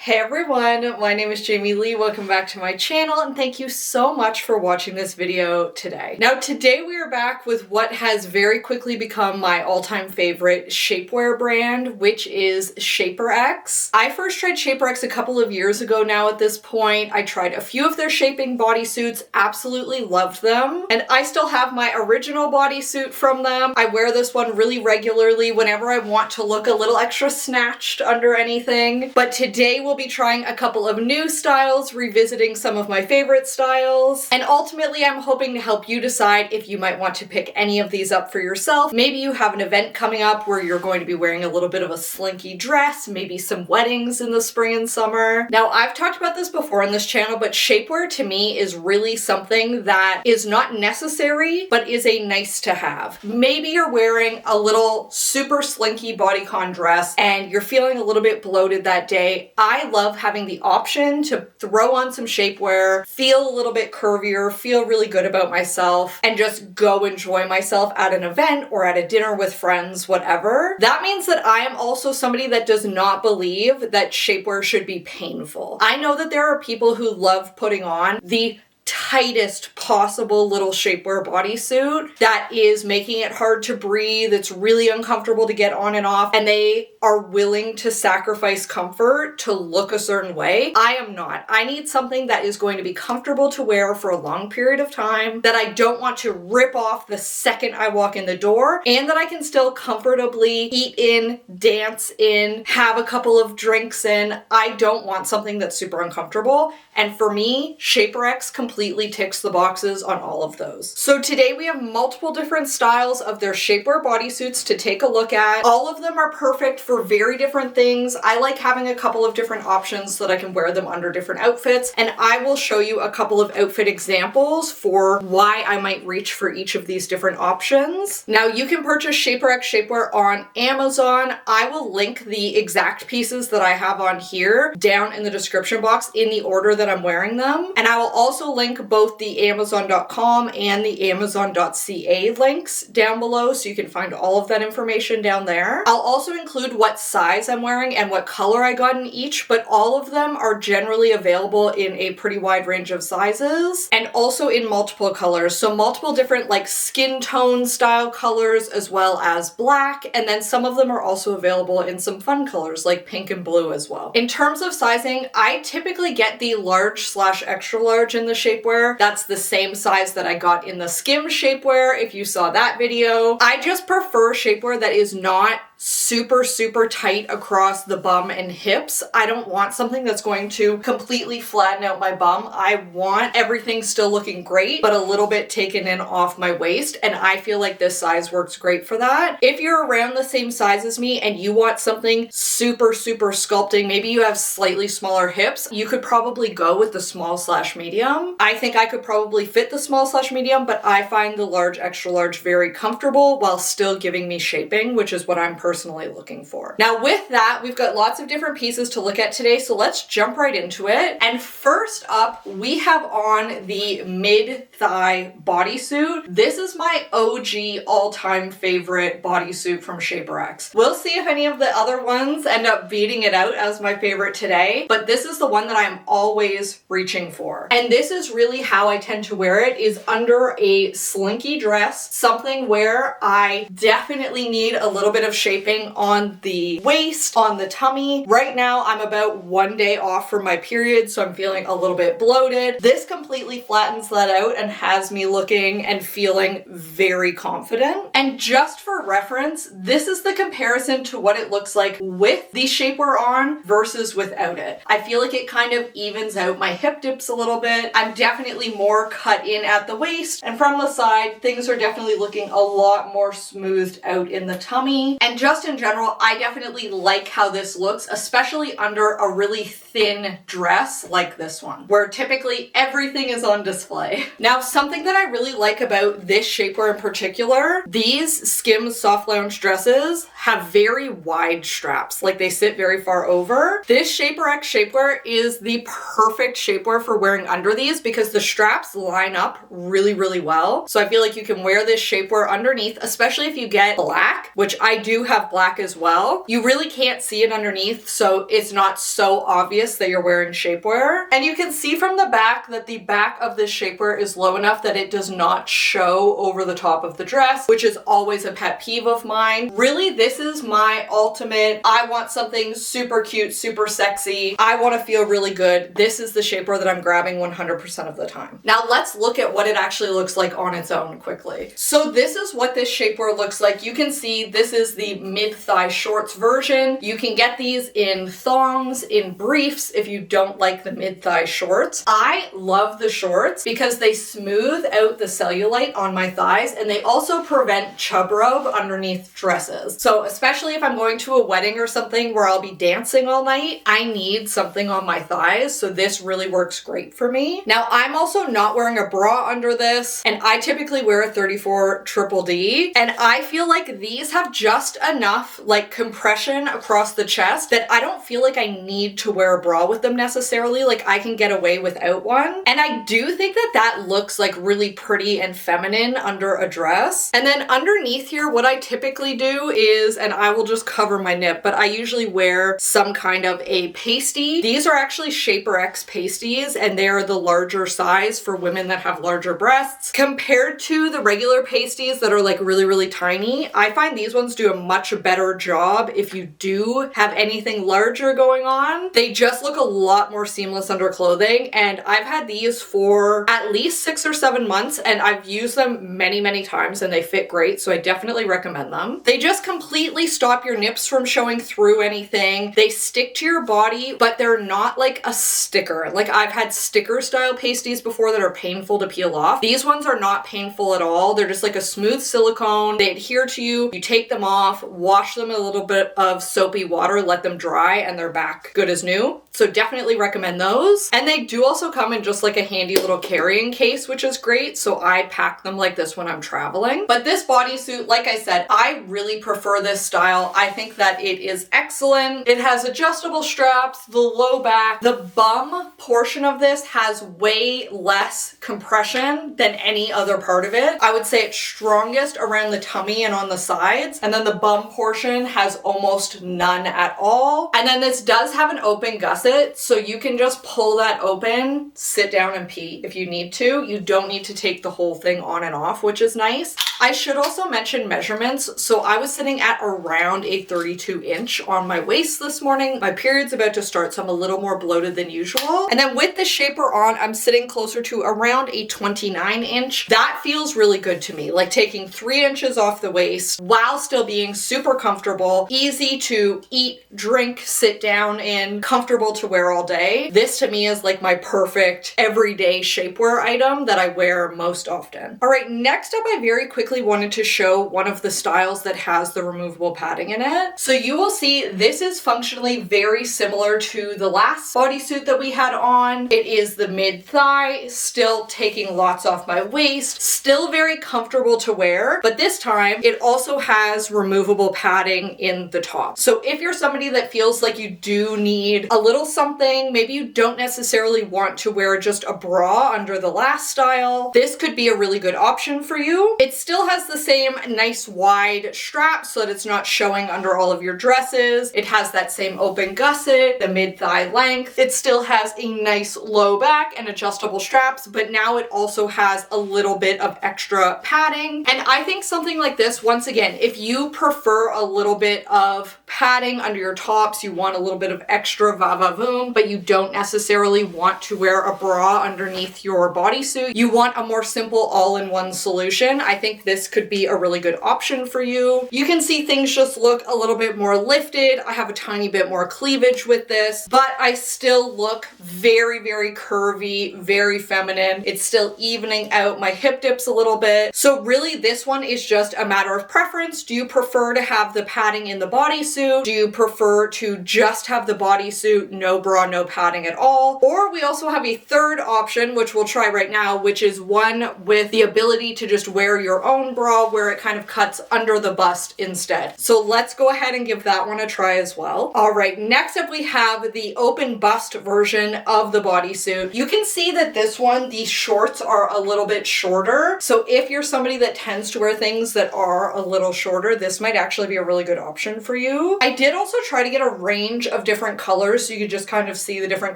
Hey everyone, my name is Jamie Leigh. Welcome back to my channel and thank you so much for watching this video today. Now today we are back with what has very quickly become my all-time favorite shapewear brand, which is SHAPERX. I first tried SHAPERX a couple of years ago now at this point. I tried a few of their shaping bodysuits, absolutely loved them, and I still have my original bodysuit from them. I wear this one really regularly whenever I want to look a little extra snatched under anything, but today we'll be trying a couple of new styles, revisiting some of my favorite styles, and ultimately I'm hoping to help you decide if you might want to pick any of these up for yourself. Maybe you have an event coming up where you're going to be wearing a little bit of a slinky dress, maybe some weddings in the spring and summer. Now I've talked about this before on this channel, but shapewear to me is really something that is not necessary, but is a nice to have. Maybe you're wearing a little super slinky bodycon dress and you're feeling a little bit bloated that day. I love having the option to throw on some shapewear, feel a little bit curvier, feel really good about myself, and just go enjoy myself at an event or at a dinner with friends, whatever. That means that I am also somebody that does not believe that shapewear should be painful. I know that there are people who love putting on the tightest possible little shapewear bodysuit that is making it hard to breathe, it's really uncomfortable to get on and off, and they are willing to sacrifice comfort to look a certain way. I am not. I need something that is going to be comfortable to wear for a long period of time, that I don't want to rip off the second I walk in the door, and that I can still comfortably eat in, dance in, have a couple of drinks in. I don't want something that's super uncomfortable, and for me, SHAPERX completely ticks the boxes on all of those. So today we have multiple different styles of their shapewear bodysuits to take a look at. All of them are perfect for very different things. I like having a couple of different options so that I can wear them under different outfits, and I will show you a couple of outfit examples for why I might reach for each of these different options. Now you can purchase SHAPERX shapewear on Amazon. I will link the exact pieces that I have on here down in the description box in the order that I'm wearing them, and I will also link both the Amazon.com and the Amazon.ca links down below so you can find all of that information down there. I'll also include what size I'm wearing and what color I got in each, but all of them are generally available in a pretty wide range of sizes and also in multiple colors. So multiple different like skin tone style colors as well as black, and then some of them are also available in some fun colors like pink and blue as well. In terms of sizing, I typically get the large/extra large in the shapewear. That's the same size that I got in the skims shapewear if you saw that video. I just prefer shapewear that is not super tight across the bum and hips. I don't want something that's going to completely flatten out my bum. I want everything still looking great, but a little bit taken in off my waist, and I feel like this size works great for that. If you're around the same size as me and you want something super sculpting, maybe you have slightly smaller hips, you could probably go with the small/medium. I think I could probably fit the small/medium, but I find the large/extra large very comfortable while still giving me shaping, which is what I'm personally looking for. Now with that, we've got lots of different pieces to look at today, so let's jump right into it. And first up, we have on the mid-thigh bodysuit. This is my OG all-time favorite bodysuit from SHAPERX. We'll see if any of the other ones end up beating it out as my favorite today, but this is the one that I'm always reaching for. And this is really how I tend to wear it, is under a slinky dress, something where I definitely need a little bit of shaping on the waist, on the tummy. Right now, I'm about 1 day off from my period, so I'm feeling a little bit bloated. This completely flattens that out and has me looking and feeling very confident. And just for reference, this is the comparison to what it looks like with the shapewear on versus without it. I feel like it kind of evens out my hip dips a little bit. I'm definitely more cut in at the waist, and from the side, things are definitely looking a lot more smoothed out in the tummy. And just in general, I definitely like how this looks, especially under a really thin dress like this one, where typically everything is on display. Now, something that I really like about this shapewear in particular, these Skims soft lounge dresses have very wide straps, like they sit very far over. This SHAPERX shapewear is the perfect shapewear for wearing under these because the straps line up really well. So I feel like you can wear this shapewear underneath, especially if you get black, which I do have have black as well. You really can't see it underneath, so it's not so obvious that you're wearing shapewear. And you can see from the back that the back of this shapewear is low enough that it does not show over the top of the dress, which is always a pet peeve of mine. Really, this is my ultimate, I want something super cute, super sexy. I want to feel really good. This is the shapewear that I'm grabbing 100% of the time. Now let's look at what it actually looks like on its own quickly. So this is what this shapewear looks like. You can see this is the mid-thigh shorts version. You can get these in thongs, in briefs, if you don't like the mid-thigh shorts. I love the shorts because they smooth out the cellulite on my thighs, and they also prevent chub rub underneath dresses. So especially if I'm going to a wedding or something where I'll be dancing all night, I need something on my thighs, so this really works great for me. Now I'm also not wearing a bra under this, and I typically wear a 34 triple D, and I feel like these have just enough like compression across the chest that I don't feel like I need to wear a bra with them necessarily. Like I can get away without one. And I do think that that looks like really pretty and feminine under a dress. And then underneath here, what I typically do is, and I will just cover my nip, but I usually wear some kind of a pasty. These are actually SHAPERX pasties, and they're the larger size for women that have larger breasts. Compared to the regular pasties that are like really, really tiny, I find these ones do a much better job if you do have anything larger going on. They just look a lot more seamless under clothing, and I've had these for at least 6 or 7 months, and I've used them many, many times, and they fit great, so I definitely recommend them. They just completely stop your nips from showing through anything. They stick to your body, but they're not like a sticker. Like I've had sticker style pasties before that are painful to peel off. These ones are not painful at all. They're just like a smooth silicone. They adhere to you. You take them off, wash them in a little bit of soapy water, let them dry, and they're back good as new. So definitely recommend those. And they do also come in just like a handy little carrying case, which is great. So I pack them like this when I'm traveling. But this bodysuit, like I said, I really prefer this style. I think that it is excellent. It has adjustable straps, the low back. The bum portion of this has way less compression than any other part of it. I would say it's strongest around the tummy and on the sides. And then the bum portion has almost none at all. And then this does have an open gusset, so you can just pull that open, sit down and pee if you need to. You don't need to take the whole thing on and off, which is nice. I should also mention measurements. So I was sitting at around a 32 inch on my waist this morning. My period's about to start, so I'm a little more bloated than usual. And then with the shaper on, I'm sitting closer to around a 29 inch. That feels really good to me, like taking 3 inches off the waist while still being super comfortable, easy to eat, drink, sit down in, comfortable to wear all day. This to me is like my perfect everyday shapewear item that I wear most often. All right, next up, I very quickly wanted to show one of the styles that has the removable padding in it. So you will see this is functionally very similar to the last bodysuit that we had on. It is the mid-thigh, still taking lots off my waist, still very comfortable to wear, but this time it also has removable padding in the top. So if you're somebody that feels like you do need a little something, maybe you don't necessarily want to wear just a bra under the last style, this could be a really good option for you. It still has the same nice wide strap so that it's not showing under all of your dresses. It has that same open gusset, the mid-thigh length. It still has a nice low back and adjustable straps, but now it also has a little bit of extra padding. And I think something like this, once again, if you prefer a little bit of padding under your tops, you want a little bit of extra va-va-voom, but you don't necessarily want to wear a bra underneath your bodysuit, you want a more simple all-in-one solution, I think this could be a really good option for you. You can see things just look a little bit more lifted. I have a tiny bit more cleavage with this, but I still look very, very curvy, very feminine. It's still evening out my hip dips a little bit. So really this one is just a matter of preference. Do you prefer to have the padding in the bodysuit? Do you prefer to just have the bodysuit, no bra, no padding at all? Or we also have a third option, which we'll try right now, which is one with the ability to just wear your own bra where it kind of cuts under the bust instead. So let's go ahead and give that one a try as well. All right, next up we have the open bust version of the bodysuit. You can see that this one, the shorts are a little bit shorter. So if you're somebody that tends to wear things that are a little shorter, this might actually be a really good option for you. I did also try to get a range of different colors so you could just kind of see the different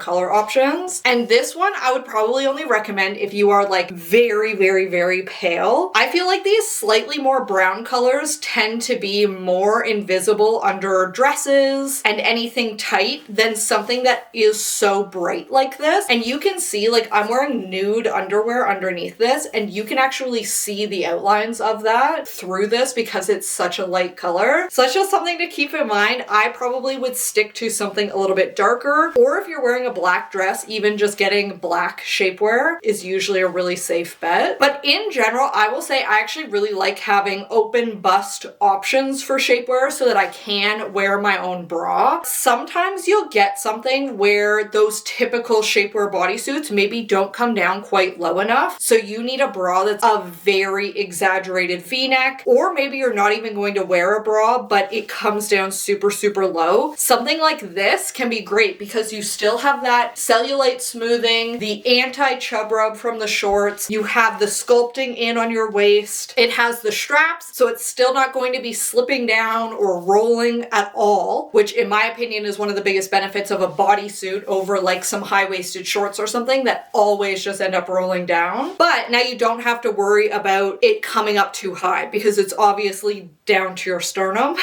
color options. And this one I would probably only recommend if you are like very, very, very pale. I feel like these slightly more brown colors tend to be more invisible under dresses and anything tight than something that is so bright like this. And you can see, like, I'm wearing nude underwear underneath this, and you can actually see the outlines of that through this because it's such a light color. So that's just something to keep in mind. I probably would stick to something a little bit darker, or if you're wearing a black dress, even just getting black shapewear is usually a really safe bet. But in general, I will say I actually really like having open bust options for shapewear so that I can wear my own bra. Sometimes you'll get something where those typical shapewear bodysuits maybe don't come down quite low enough, so you need a bra that's a very exaggerated v-neck, or maybe you're not even going to wear a bra but it comes down super, super low. Something like this can be great because you still have that cellulite smoothing, the anti-chub rub from the shorts, you have the sculpting in on your waist, it has the straps, so it's still not going to be slipping down or rolling at all, which in my opinion is one of the biggest benefits of a bodysuit over like some high-waisted shorts or something that always just end up rolling down. But now you don't have to worry about it coming up too high because it's obviously down to your sternum.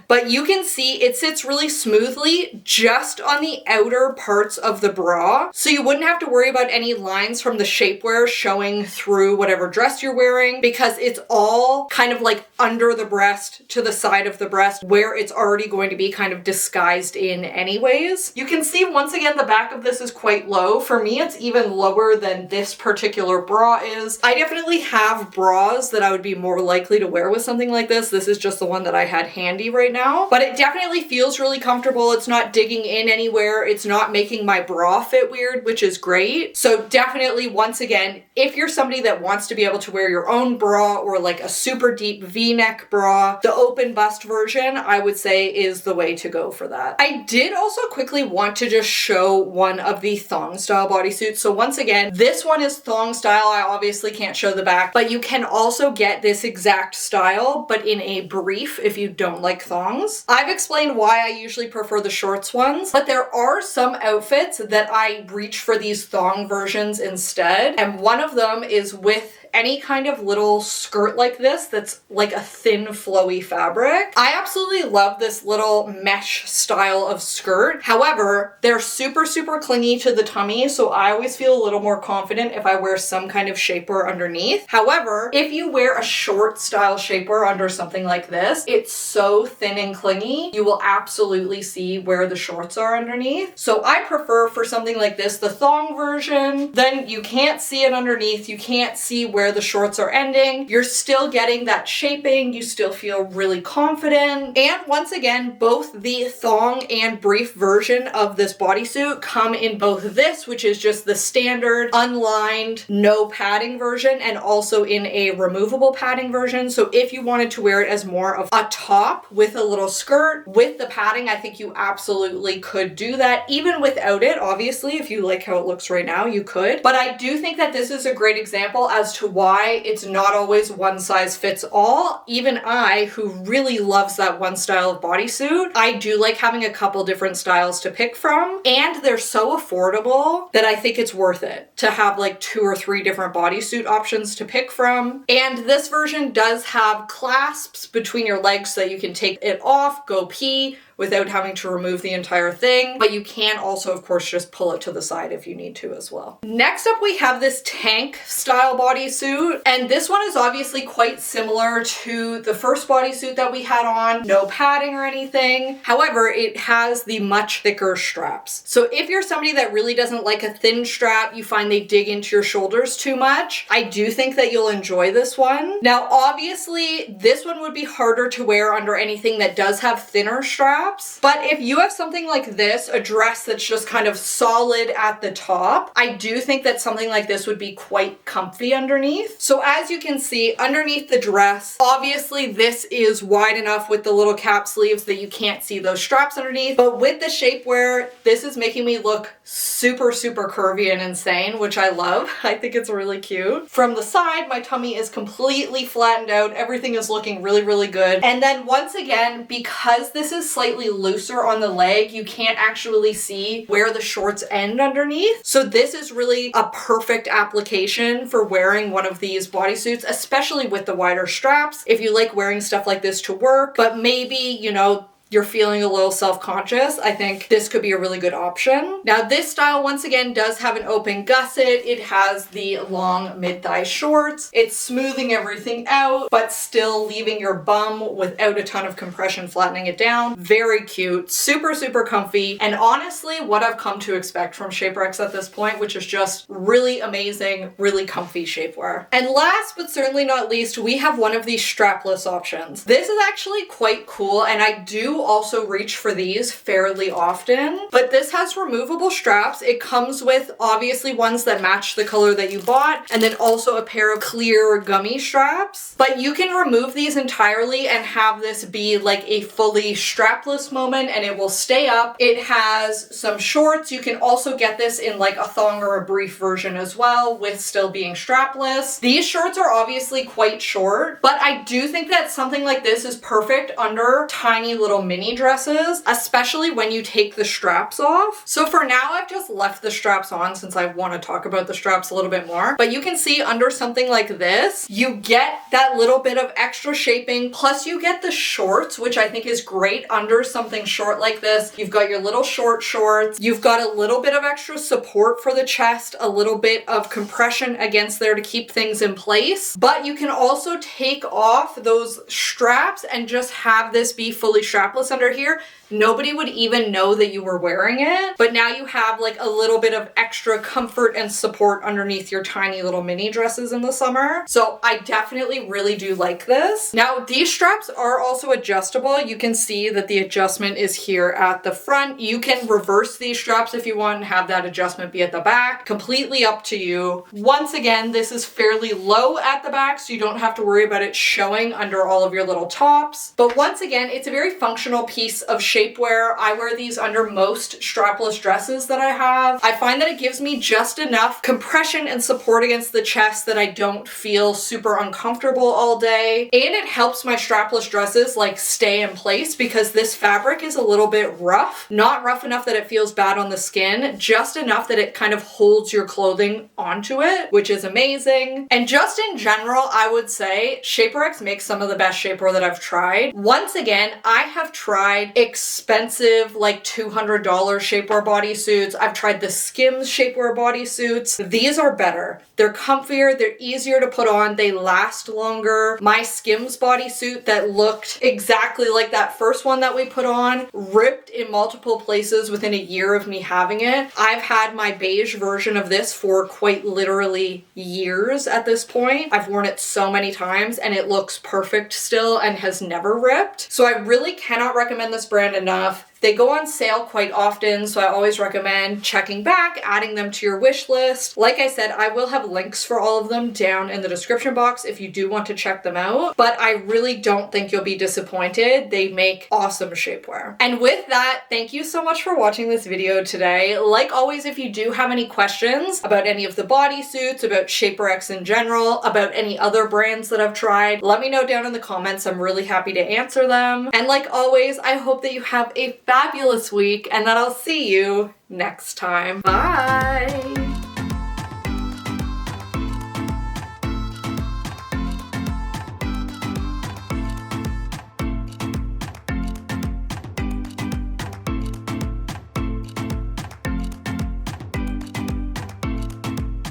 But you can see it sits really smoothly just on the outer parts of the bra, so you wouldn't have to worry about any lines from the shapewear showing through whatever dress you're wearing because it's all kind of like under the breast to the side of the breast where it's already going to be kind of disguised in anyways. You can see once again the back of this is quite low. For me it's even lower than this particular bra is. I definitely have bras that I would be more likely to wear with something like this. This is just the one that I had handy right now, but it definitely feels really comfortable. It's not digging in anywhere. It's not making my bra fit weird, which is great. So definitely, once again, if you're somebody that wants to be able to wear your own bra or like a super deep v-neck bra, the open bust version I would say is the way to go for that. I did also quickly want to just show one of the thong style bodysuits. So once again, this one is thong style. I obviously can't show the back, but you can also get this exact style, but in a brief if you don't like thongs. I've explained why I usually prefer the shorts ones, but there are some outfits that I reach for these thong versions instead, and one of them is with any kind of little skirt like this that's like a thin flowy fabric. I absolutely love this little mesh style of skirt. However, they're super, super clingy to the tummy, so I always feel a little more confident if I wear some kind of shapewear underneath. However, if you wear a short style shapewear under something like this, it's so thin and clingy, you will absolutely see where the shorts are underneath. So I prefer for something like this, the thong version. Then you can't see it underneath, you can't see where the shorts are ending. You're still getting that shaping, you still feel really confident. And once again, both the thong and brief version of this bodysuit come in both this, which is just the standard unlined, no padding version, and also in a removable padding version. So if you wanted to wear it as more of a top with a little skirt with the padding, I think you absolutely could do that. Even without it, obviously, if you like how it looks right now, you could. But I do think that this is a great example as to why it's not always one size fits all. Even I, who really loves that one style of bodysuit, I do like having a couple different styles to pick from, and they're so affordable that I think it's worth it to have like 2 or 3 different bodysuit options to pick from. And this version does have clasps between your legs so that you can take it off, go pee, without having to remove the entire thing, but you can also, of course, just pull it to the side if you need to as well. Next up, we have this tank style bodysuit, and this one is obviously quite similar to the first bodysuit that we had on. No padding or anything. However, it has the much thicker straps. So if you're somebody that really doesn't like a thin strap, you find they dig into your shoulders too much, I do think that you'll enjoy this one. Now, obviously, this one would be harder to wear under anything that does have thinner straps, straps. But if you have something like this, a dress that's just kind of solid at the top, I do think that something like this would be quite comfy underneath. So as you can see, underneath the dress, obviously this is wide enough with the little cap sleeves that you can't see those straps underneath. But with the shapewear, this is making me look super, super curvy and insane, which I love. I think it's really cute. From the side, my tummy is completely flattened out. Everything is looking really, really good. And then once again, because this is slightly looser on the leg, you can't actually see where the shorts end underneath. So this is really a perfect application for wearing one of these bodysuits, especially with the wider straps. If you like wearing stuff like this to work, but maybe, you know, you're feeling a little self-conscious, I think this could be a really good option. Now this style, once again, does have an open gusset. It has the long mid-thigh shorts. It's smoothing everything out, but still leaving your bum without a ton of compression, flattening it down. Very cute, super, super comfy, and honestly, what I've come to expect from SHAPERX at this point, which is just really amazing, really comfy shapewear. And last, but certainly not least, we have one of these strapless options. This is actually quite cool, and I do also reach for these fairly often, but this has removable straps. It comes with obviously ones that match the color that you bought, and then also a pair of clear gummy straps. But you can remove these entirely and have this be like a fully strapless moment, and it will stay up. It has some shorts. You can also get this in like a thong or a brief version as well, with still being strapless. These shorts are obviously quite short, but I do think that something like this is perfect under tiny little mini dresses, especially when you take the straps off. So for now, I've just left the straps on since I want to talk about the straps a little bit more. But you can see under something like this, you get that little bit of extra shaping, plus you get the shorts, which I think is great under something short like this. You've got your little short shorts. You've got a little bit of extra support for the chest, a little bit of compression against there to keep things in place. But you can also take off those straps and just have this be fully strapless under here. Nobody would even know that you were wearing it, but now you have like a little bit of extra comfort and support underneath your tiny little mini dresses in the summer. So I definitely really do like this. Now these straps are also adjustable. You can see that the adjustment is here at the front. You can reverse these straps if you want and have that adjustment be at the back. Completely up to you. Once again, this is fairly low at the back, so you don't have to worry about it showing under all of your little tops. But once again, it's a very functional piece of shapewear. I wear these under most strapless dresses that I have. I find that it gives me just enough compression and support against the chest that I don't feel super uncomfortable all day. And it helps my strapless dresses like stay in place because this fabric is a little bit rough. Not rough enough that it feels bad on the skin, just enough that it kind of holds your clothing onto it, which is amazing. And just in general, I would say SHAPERX makes some of the best shapewear that I've tried. Once again, I have tried expensive like $200 shapewear bodysuits. I've tried the Skims shapewear bodysuits. These are better. They're comfier, they're easier to put on, they last longer. My Skims bodysuit that looked exactly like that first one that we put on ripped in multiple places within a year of me having it. I've had my beige version of this for quite literally years at this point. I've worn it so many times and it looks perfect still and has never ripped. So I really cannot recommend this brand enough. They go on sale quite often, so I always recommend checking back, adding them to your wish list. Like I said, I will have links for all of them down in the description box if you do want to check them out, but I really don't think you'll be disappointed. They make awesome shapewear. And with that, thank you so much for watching this video today. Like always, if you do have any questions about any of the bodysuits, about SHAPERX in general, about any other brands that I've tried, let me know down in the comments. I'm really happy to answer them. And like always, I hope that you have a fabulous week and that I'll see you next time. Bye!